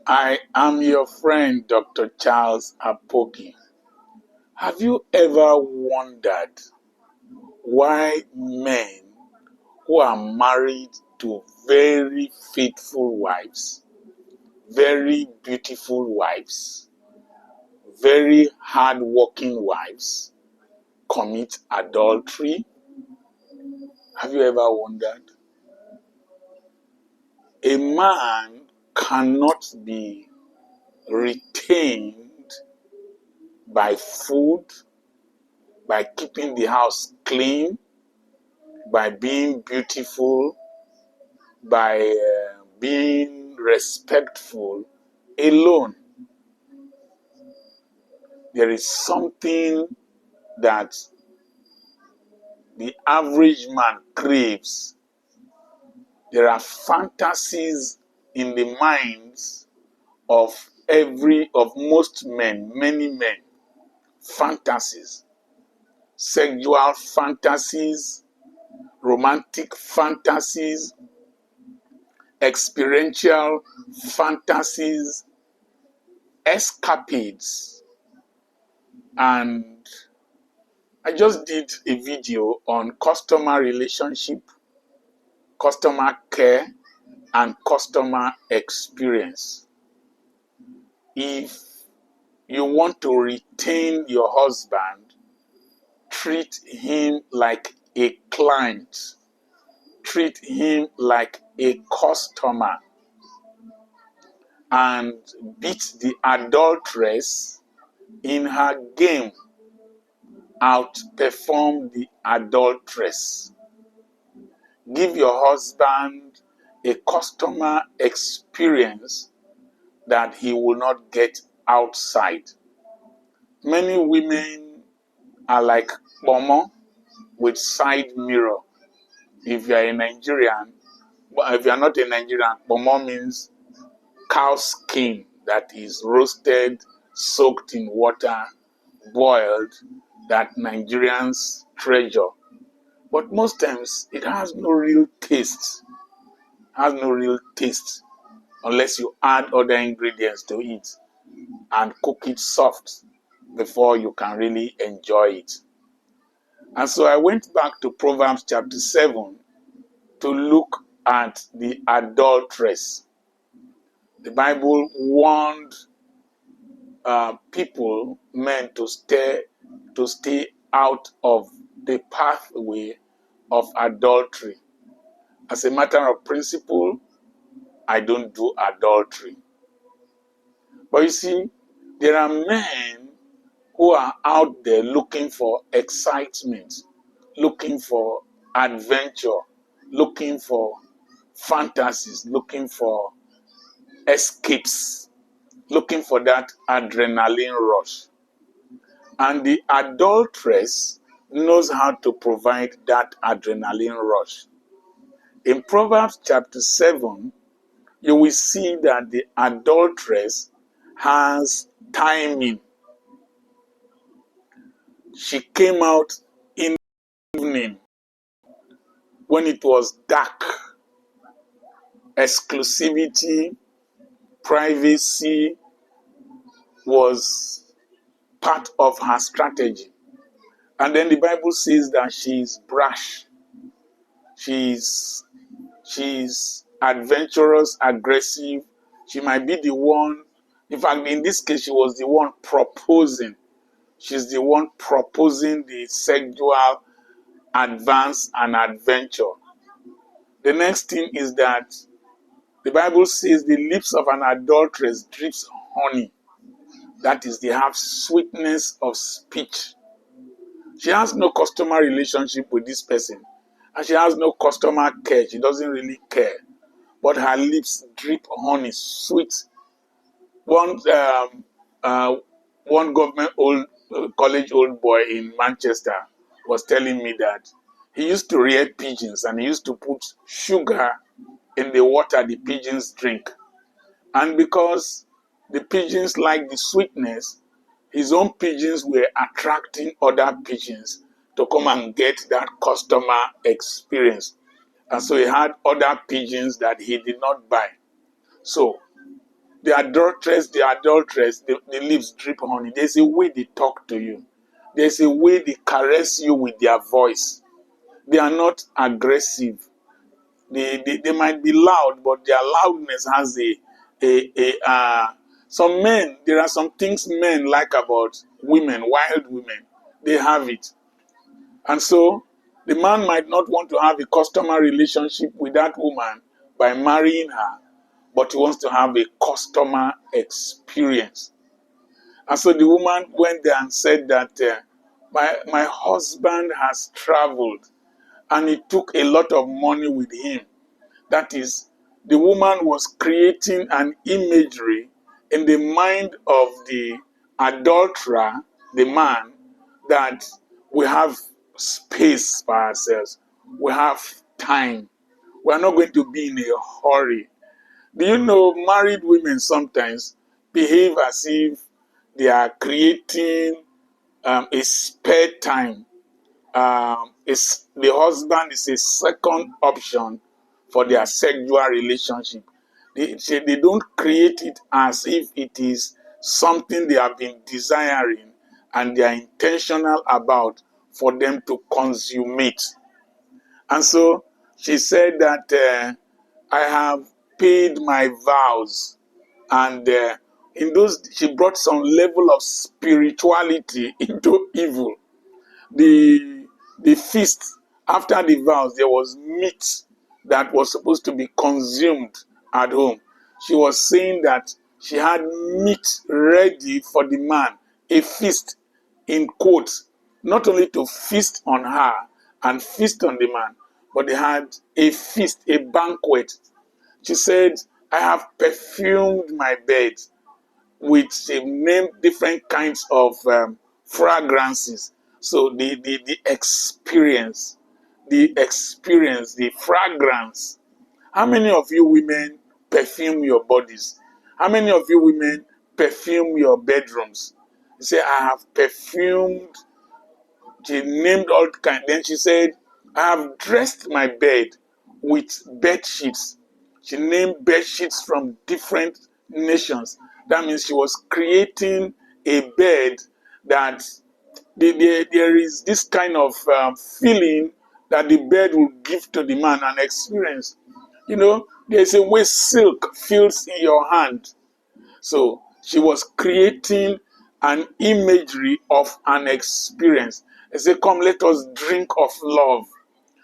I am your friend, Dr. Charles Apoki. Have you ever wondered why men who are married to very faithful wives, very beautiful wives, very hardworking wives commit adultery? Have you ever wondered? A man cannot be retained by food, by keeping the house clean, by being beautiful, by being respectful alone. There is something that the average man craves. There are fantasies in the minds of most men, many men. Fantasies, sexual fantasies, romantic fantasies, experiential fantasies, escapades. And I just did a video on customer relationship, customer care, and customer experience. If you want to retain your husband, treat him like a client, treat him like a customer, and beat the adulteress in her game. Outperform the adulteress. Give your husband a customer experience that he will not get outside. Many women are like pomo with side mirror. If you are a Nigerian, but if you are not a Nigerian, pomo means cow skin that is roasted, soaked in water, boiled, that Nigerians treasure. But most times it has no real taste. Has no real taste unless you add other ingredients to it and cook it soft before you can really enjoy it. And so I went back to Proverbs chapter 7 to look at the adulteress. The Bible warned people, men, to stay out of the pathway of adultery. As a matter of principle, I don't do adultery. But you see, there are men who are out there looking for excitement, looking for adventure, looking for fantasies, looking for escapes, looking for that adrenaline rush. And the adulteress knows how to provide that adrenaline rush. In Proverbs chapter 7, you will see that the adulteress has timing. She came out in the evening when it was dark. Exclusivity, privacy was part of her strategy. And then the Bible says that she is brash. She's adventurous, aggressive. She might be the one. In fact, in this case, she was the one proposing. She's the one proposing the sexual advance and adventure. The next thing is that the Bible says the lips of an adulteress drips honey. That is, they have sweetness of speech. She has no customer relationship with this person. And she has no customer care. She doesn't really care. But her lips drip honey, sweet. One government college old boy in Manchester was telling me that he used to rear pigeons and he used to put sugar in the water the pigeons drink. And because the pigeons like the sweetness, his own pigeons were attracting other pigeons to come and get that customer experience. And so he had other pigeons that he did not buy. So the adulteress, the lips drip honey. There's a way they talk to you. There's a way they caress you with their voice. They are not aggressive. They might be loud, but their loudness has some men, there are some things men like about women, wild women. They have it. And so the man might not want to have a customary relationship with that woman by marrying her, but he wants to have a customer experience. And so the woman went there and said that my husband has traveled and he took a lot of money with him. That is, the woman was creating an imagery in the mind of the adulterer, the man, that we have space for ourselves. We have time. We are not going to be in a hurry. Do you know married women sometimes behave as if they are creating a spare time. The husband is a second option for their sexual relationship. They don't create it as if it is something they have been desiring and they are intentional about for them to consummate. And so she said that I have paid my vows, and she brought some level of spirituality into evil. The feast, after the vows, there was meat that was supposed to be consumed at home. She was saying that she had meat ready for the man, a feast in quotes, not only to feast on her and feast on the man, but they had a feast, a banquet. She said, I have perfumed my bed with named different kinds of fragrances. So the experience, the fragrance. How many of you women perfume your bodies? How many of you women perfume your bedrooms? You say, I have perfumed. She named all kinds. Then she said, I have dressed my bed with bed sheets. She named bed sheets from different nations. That means she was creating a bed that there is this kind of feeling that the bed will give to the man an experience. You know, there's a way silk feels in your hand. So she was creating an imagery of an experience. They say, come, let us drink of love.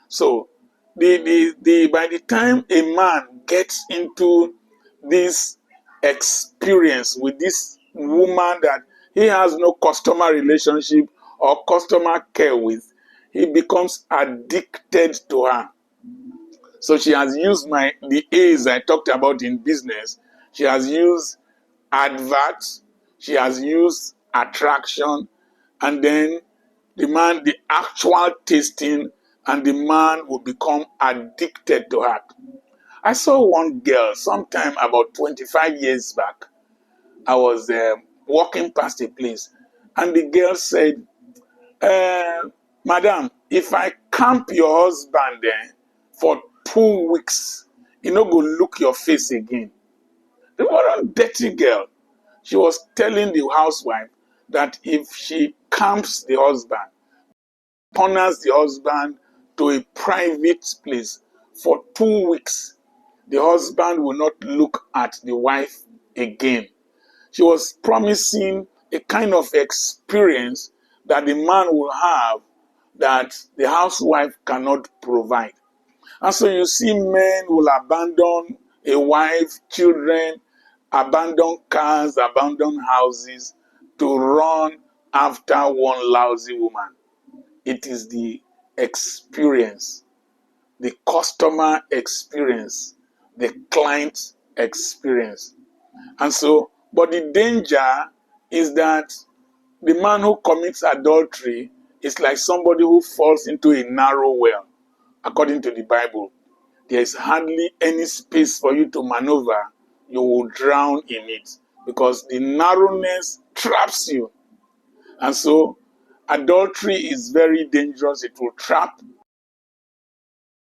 So by the time a man gets into this experience with this woman that he has no customer relationship or customer care with, he becomes addicted to her. So she has used the A's I talked about in business. She has used adverts, she has used attraction, and then the actual tasting, and the man will become addicted to her. I saw one girl sometime about 25 years back. I was walking past a place, and the girl said, Madam, if I camp your husband there for 2 weeks, you no go look your face again. The one dirty girl. She was telling the housewife that if she camps the husband, corners the husband to a private place for 2 weeks, the husband will not look at the wife again. She was promising a kind of experience that the man will have that the housewife cannot provide. And so you see men will abandon a wife, children, abandon cars, abandon houses to run after one lousy woman. It is the experience, the customer experience, the client experience. And so, but the danger is that the man who commits adultery is like somebody who falls into a narrow well. According to the Bible, there is hardly any space for you to maneuver. You will drown in it because the narrowness traps you. And so adultery is very dangerous. It will trap